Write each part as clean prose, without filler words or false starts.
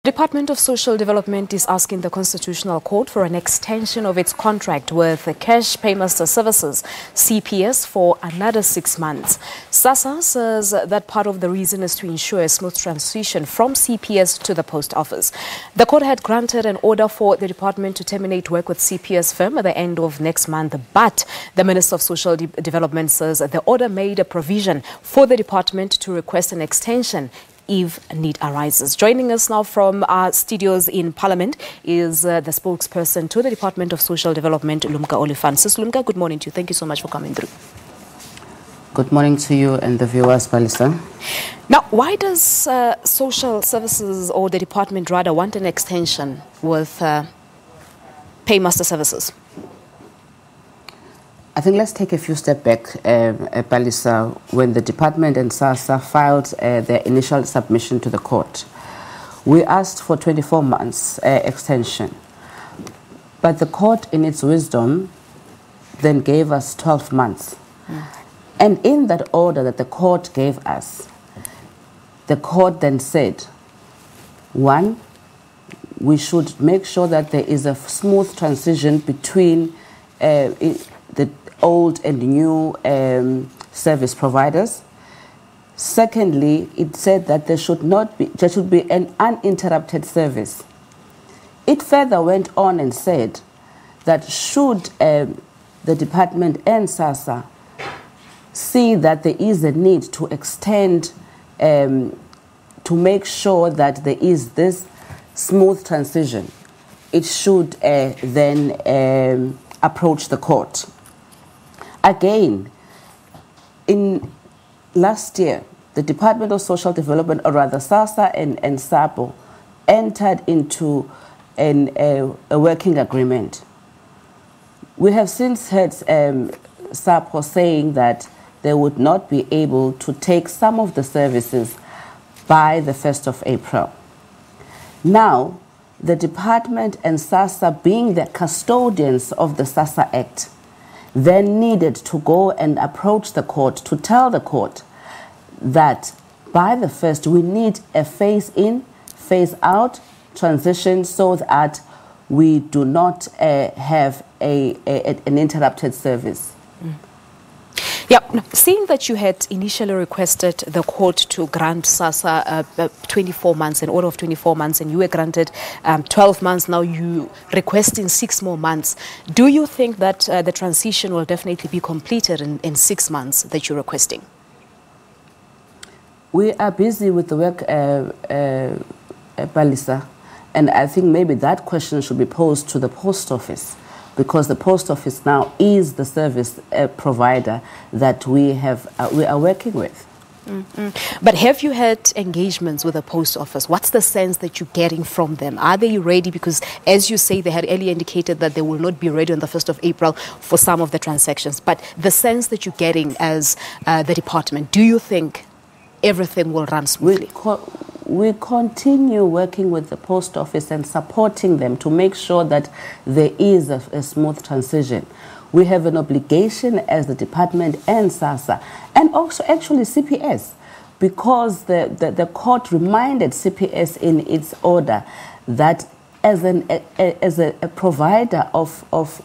The Department of Social Development is asking the Constitutional Court for an extension of its contract with Cash Paymaster Services, CPS, for another 6 months. Sassa says that part of the reason is to ensure a smooth transition from CPS to the post office. The court had granted an order for the department to terminate work with CPS firm at the end of next month, but the Minister of Social Development says the order made a provision for the department to request an extension if need arises. Joining us now from our studios in Parliament is the spokesperson to the Department of Social Development, Lumka Oliphant. Sis Lumka, good morning to you. Thank you so much for coming through. Good morning to you and the viewers, Palisa. Now, why does Social Services, or the department rather, want an extension with Paymaster Services? I think let's take a few steps back, Palisa. When the department and Sassa filed their initial submission to the court, we asked for 24 months extension. But the court, in its wisdom, then gave us 12 months. And in that order that the court gave us, the court then said, one, we should make sure that there is a smooth transition between the old and new service providers. Secondly, it said that there should be an uninterrupted service. It further went on and said that should the department and Sassa see that there is a need to extend to make sure that there is this smooth transition, it should then approach the court. Again, in last year, the Department of Social Development, or rather Sassa and SABO, entered into a working agreement. We have since heard SABO saying that they would not be able to take some of the services by the 1st of April. Now, the department and Sassa, being the custodians of the Sassa Act, then needed to go and approach the court to tell the court that by the 1st we need a phase-in, phase-out transition so that we do not have an interrupted service. Yeah, seeing that you had initially requested the court to grant Sassa 24 months, an order of 24 months, and you were granted 12 months, now you requesting 6 more months. Do you think that the transition will definitely be completed in 6 months that you're requesting? We are busy with the work, Palisa, and I think maybe that question should be posed to the post office, because the post office now is the service provider that we are working with. But have you had engagements with the post office? What's the sense that you're getting from them? Are they ready? Because as you say, they had earlier indicated that they will not be ready on the 1st of April for some of the transactions. But the sense that you're getting as the department, do you think everything will run smoothly? We continue working with the post office and supporting them to make sure that there is a smooth transition. We have an obligation as the department and Sassa, and also actually CPS, because the court reminded CPS in its order that as a provider of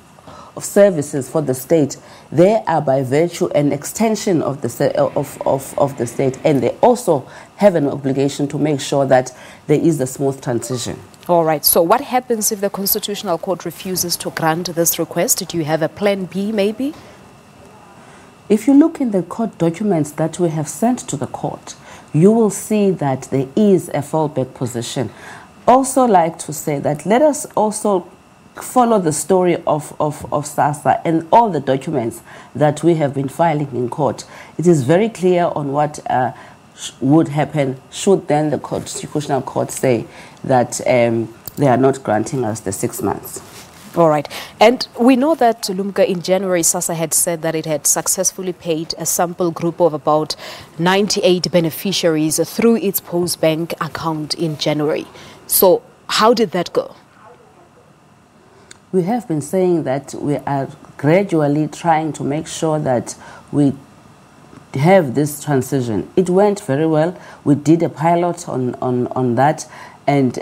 services for the state, they are by virtue an extension of the state, and they also have an obligation to make sure that there is a smooth transition. All right. So what happens if the Constitutional Court refuses to grant this request? Do you have a plan B maybe? If you look in the court documents that we have sent to the court, you will see that there is a fallback position. Also like to say that let us also follow the story of Sassa and all the documents that we have been filing in court. It is very clear on what would happen should then the Constitutional Court say that they are not granting us the 6 months. All right. And we know that, Lumka, in January, Sassa had said that it had successfully paid a sample group of about 98 beneficiaries through its post-bank account in January. So how did that go? We have been saying that we are gradually trying to make sure that we have this transition. It went very well. We did a pilot on that, and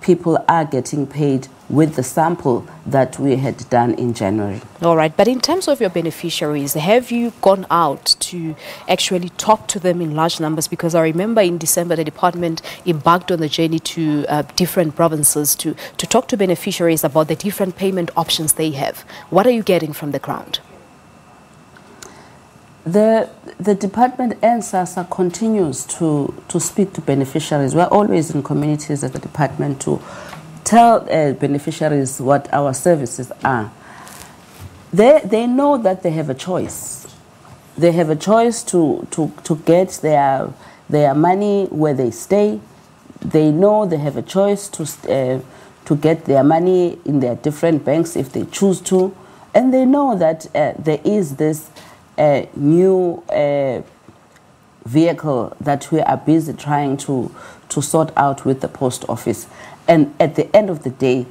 people are getting paid with the sample that we had done in January. All right, but in terms of your beneficiaries, have you gone out to actually talk to them in large numbers? Because I remember in December the department embarked on the journey to different provinces to talk to beneficiaries about the different payment options they have. What are you getting from the ground? The department and Sassa continues to speak to beneficiaries. We're always in communities at the department to tell beneficiaries what our services are. They know that they have a choice. They have a choice to get their money where they stay. They know they have a choice to get their money in their different banks if they choose to. And they know that there is this new vehicle that we are busy trying to sort out with the post office. And at the end of the day,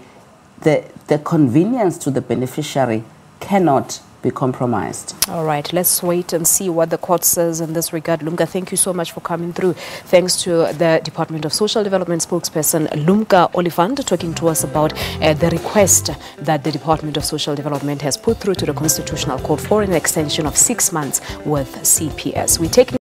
the convenience to the beneficiary cannot be compromised. All right, let's wait and see what the court says in this regard. Lumka, thank you so much for coming through. Thanks to the Department of Social Development spokesperson, Lumka Oliphant, talking to us about the request that the Department of Social Development has put through to the Constitutional Court for an extension of 6 months with CPS. We take